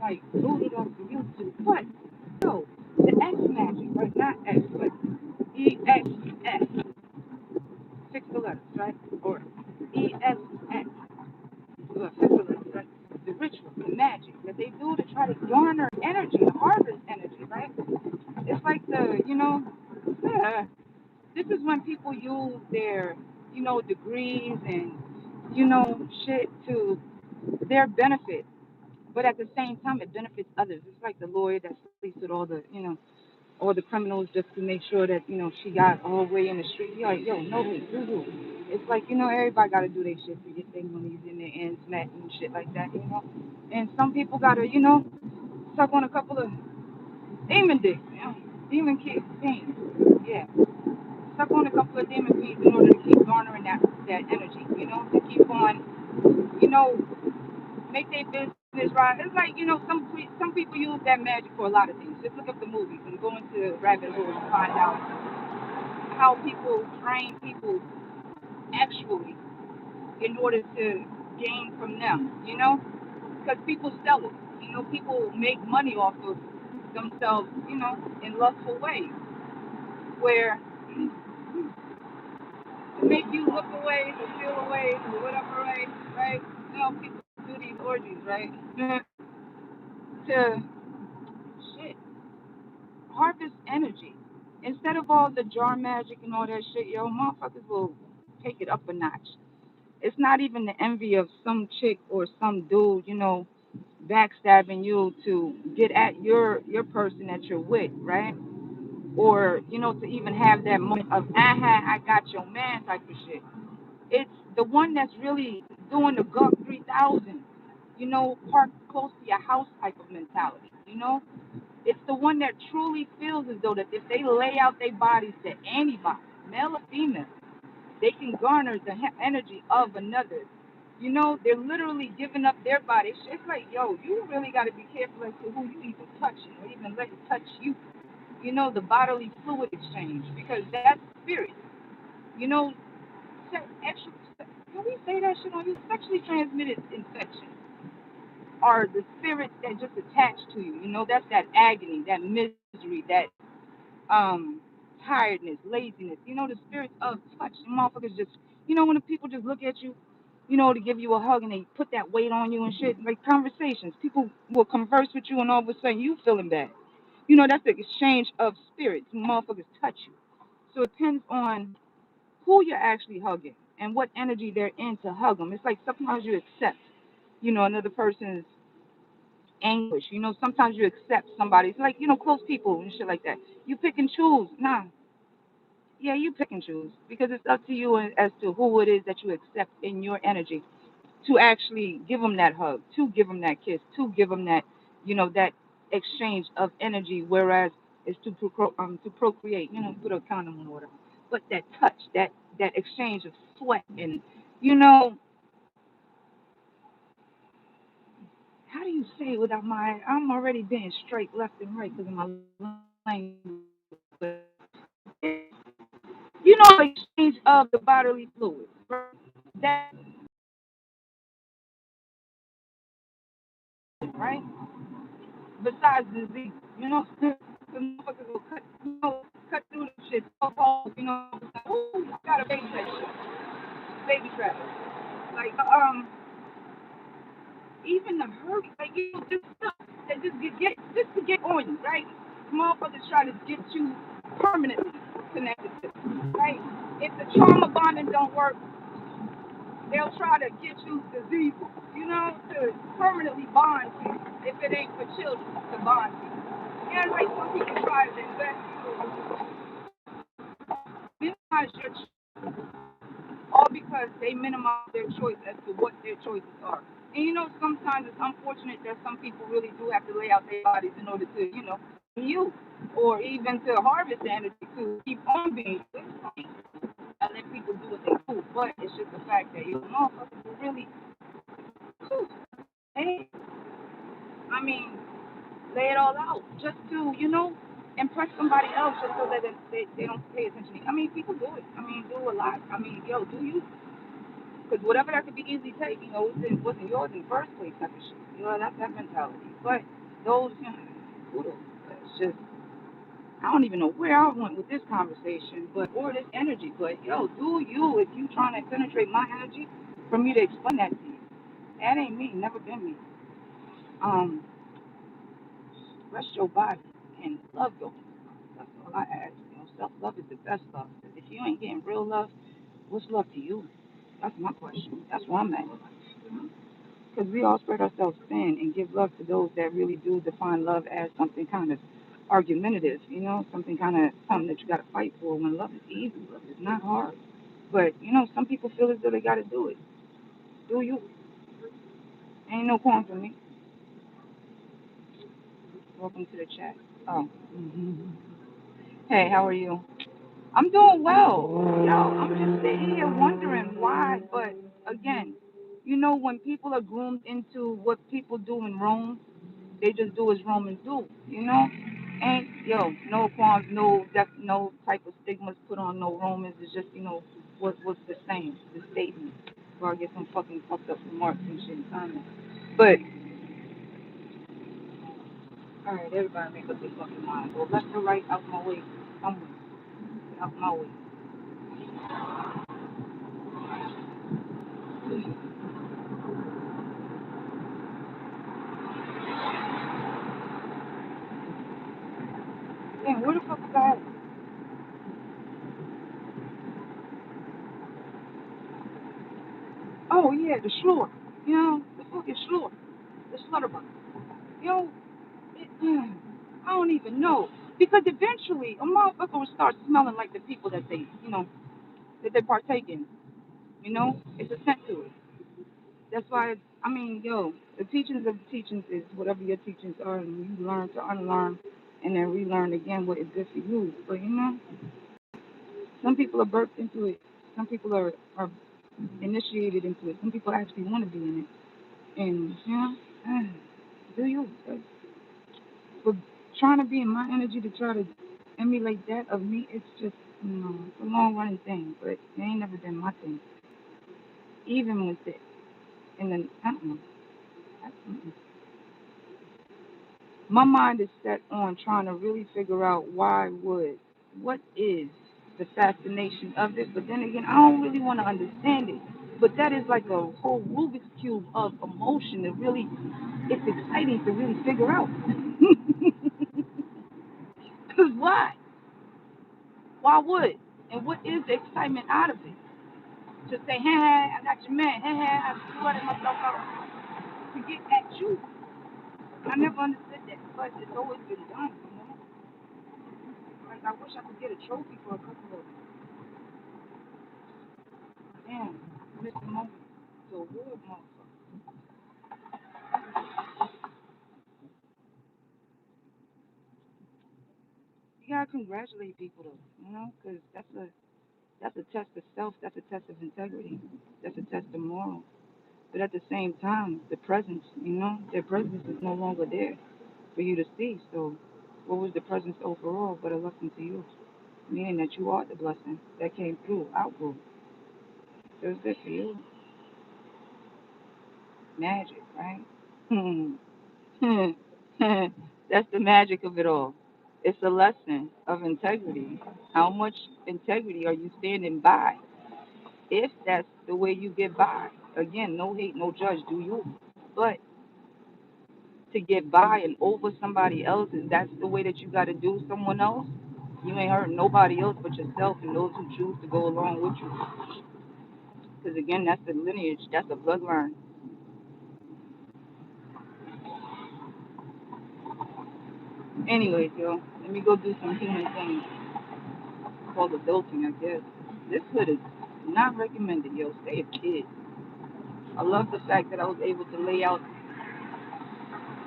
like booted off of YouTube. But yo, the X magic, right? Not X, but EXX, six the letters, right? Or ESX, six the letters, right? The ritual, the magic that they do to try to garner energy, harvest energy, right? It's like uh, this is when people use their, degrees and, shit to their benefit. But at the same time, it benefits others. It's like the lawyer that sleeps with all the criminals just to make sure that, she got all the way in the street. You're like, yo, no, do. It's like, everybody got to do their shit to get their monies in their ends met and shit like that. And some people got to, suck on a couple of demon dicks, demon kids, things. Yeah. Suck on a couple of demon feeds in order to keep garnering that energy, to keep on, you know, make their business right. It's like, some people use that magic for a lot of things. Just look up the movies and go into rabbit holes and find out how people train people actually in order to gain from them. Because people sell it. People make money off of themselves, in lustful ways where to make you look away, to feel away, or whatever way, right? People do these orgies, right? To shit, harvest energy. Instead of all the jar magic and all that shit, yo, motherfuckers will take it up a notch. It's not even the envy of some chick or some dude, backstabbing you to get at your person that you're with, right? Or, to even have that moment of, I got your man type of shit. It's the one that's really doing the Guck 3000, parked close to your house type of mentality. It's the one that truly feels as though that if they lay out their bodies to anybody, male or female, they can garner the energy of another. They're literally giving up their body. It's like, yo, you really got to be careful as to who you even touching or even let it touch you. The bodily fluid exchange, because that's spirit. You know, actually, can we say that shit on you? Sexually transmitted infections are the spirits that just attach to you. That's that agony, that misery, that um tiredness, laziness. The spirits of touch. The motherfuckers just, when the people just look at you, to give you a hug and they put that weight on you and shit. Like conversations, people will converse with you and all of a sudden you feeling bad. That's the exchange of spirits. Motherfuckers touch you. So it depends on who you're actually hugging and what energy they're in to hug them. It's like sometimes you accept, another person's anguish. Sometimes you accept somebody's, like, close people and shit like that. You pick and choose. Nah, yeah, you pick and choose because it's up to you as to who it is that you accept in your energy to actually give them that hug, to give them that kiss, to give them that, that exchange of energy. Whereas it's to procreate, put a condom on or whatever. But that touch, that exchange of sweat, and you know, how do you say it without I'm already being straight left and right because of my language. Exchange of the bodily fluids, right? That, right? Besides disease, the motherfuckers will cut through the shit, so hard, ooh, I got a baby that shit, baby trap. Like, even the hurt, like, this stuff that just to get on you, right? Motherfuckers try to get you permanently connected to, right? If the trauma bonding don't work, they'll try to get you disease, to permanently bond you if it ain't for children to bond you. Yeah, like some people try to invest minimize your all because they minimize their choice as to what their choices are. And sometimes it's unfortunate that some people really do have to lay out their bodies in order to, you or even to harvest the energy to keep on being and let people do what they do. But it's just the fact that motherfuckers will really, whew, hey, I mean, lay it all out just to, impress somebody else just so that they don't pay attention to me. I mean, people do it. I mean, do a lot. I mean, yo, do you? Because whatever that could be easily taken, it wasn't yours in the first place type of shit. That's that mentality. But those, kudos. It's just, I don't even know where I went with this conversation, or this energy. But do you if you trying to penetrate my energy for me to explain that to you? That ain't me. Never been me. Um, Rest your body and love yourself. That's all I ask. Self love is the best love. 'Cause if you ain't getting real love, what's love to you? That's my question. That's where I'm at. Because we all spread ourselves thin and give love to those that really do define love as something kind of argumentative, something kind of something that you got to fight for. When love is easy, love is not hard. But some people feel as though they got to do it. Do you? Ain't no point for me. Welcome to the chat. Oh. Hey, how are you? I'm doing well. I'm just sitting here wondering why. But again, when people are groomed into what people do in Rome, they just do as Romans do. And no qualms, no type of stigmas put on no Romans. It's just what's the same, the statement. Or I get some fucking fucked up remarks and shit in time. But all right, everybody make up their fucking mind. Go left or right, out my way, somewhere, out my way. Damn, where the fuck is that? Oh yeah, the slur. The fucking slur. The slutterbug. You know, I don't even know. Because eventually a motherfucker will start smelling like the people that they partake in. It's a scent to it. That's why the teachings of the teachings is whatever your teachings are, and you learn to unlearn and then relearn again what is good for you. But some people are birthed into it. Some people are initiated into it. Some people actually want to be in it. And do you? But trying to be in my energy to try to emulate that of me, it's just, it's a long running thing, but it ain't never been my thing. Even with it. And then, my mind is set on trying to really figure out what is the fascination of it, but then again, I don't really want to understand it. But that is like a whole Rubik's Cube of emotion that really, it's exciting to really figure out. Because why? Why would? And what is the excitement out of it? To say, hey, I got your man, hey, I sweated myself out to get at you. I never understood that, but it's always been done. Like, I wish I could get a trophy for a couple of them. Damn, missed the moment. So award, motherfucker. You gotta congratulate people though, because that's a test of self, that's a test of integrity, that's a test of moral. But at the same time, the presence, their presence is no longer there for you to see. So, what was the presence overall but a lesson to you? Meaning that you are the blessing that came through, outgrew. So it's good for you. Magic, right? That's the magic of it all. It's a lesson of integrity. How much integrity are you standing by? If that's the way you get by. Again, no hate, no judge, do you? But to get by and over somebody else, and that's the way that you got to do someone else, you ain't hurting nobody else but yourself and those who choose to go along with you. Because again, that's the lineage, that's the bloodline. Anyways, let me go do some human things called adulting, I guess. This hood is not recommended, Stay a kid. I love the fact that I was able to lay out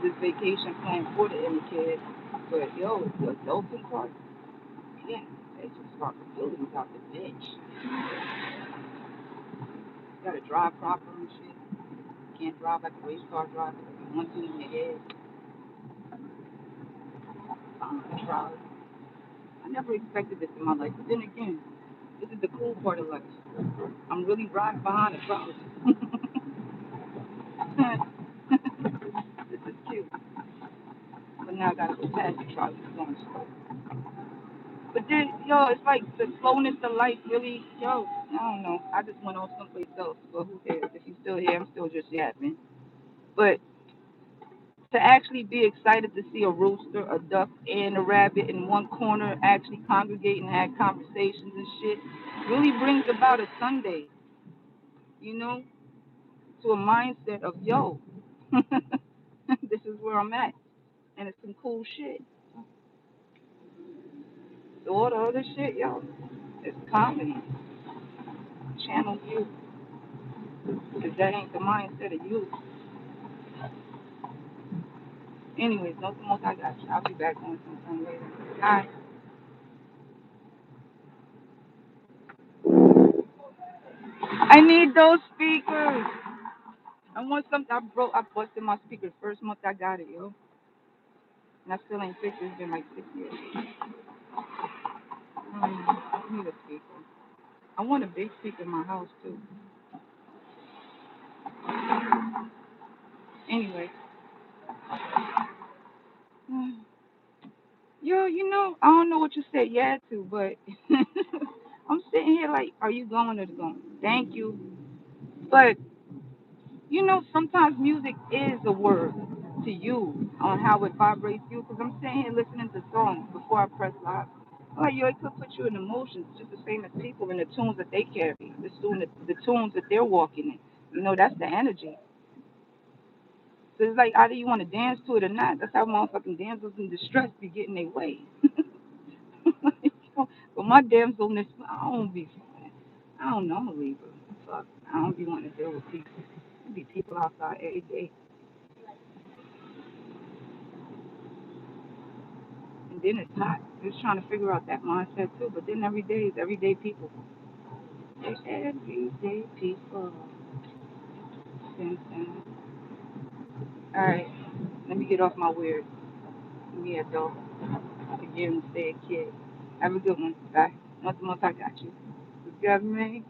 this vacation plan for the inner kid. But the adulting part, yeah, they just responsibilities out the bitch. Gotta drive proper and shit. Can't drive like a race car driver. One thing in your head. I'm gonna drive. I never expected this in my life. But then again, This is the cool part of life. I'm really riding behind the crowd. This is cute. But now I gotta go past the crowd. It's going slow. But then, yo, it's like the slowness of life really, yo, I don't know. I just went on someplace else. But who cares? If you're still here, I'm still just yapping. But to actually be excited to see a rooster, a duck, and a rabbit in one corner actually congregate and have conversations and shit really brings about a Sunday, you know, to a mindset of, yo, this is where I'm at. And it's some cool shit. So all the other shit, yo, it's comedy. Channel you. Because that ain't the mindset of you. Anyways, nothing else I got you. I'll be back on sometime later. Hi. I need those speakers. I want something. I busted my speakers first month I got it, yo. And I still ain't fixed it. It's been like 6 years. I need a speaker. I want a big speaker in my house, too. Anyway. Yo, I don't know what you said yeah to, but I'm sitting here like, are you going or going? Thank you. But sometimes music is a word to you on how it vibrates you. Because I'm sitting here listening to songs before I press live. I'm like, yo, it could put you in emotions just the same as people in the tunes that they carry, the tunes that they're walking in. That's the energy. So it's like either you want to dance to it or not. That's how motherfucking damsels in distress be getting their way. But my damselness, I don't know, I'm a Libra. Fuck, I don't be wanting to deal with people. There be people outside every day. And then it's hot. Just trying to figure out that mindset too. But then every day is everyday people. It's everyday people. All right, let me get off my weird. Me adult. Again, stay a kid. Have a good one. Bye. Nothing else I got you. You got me?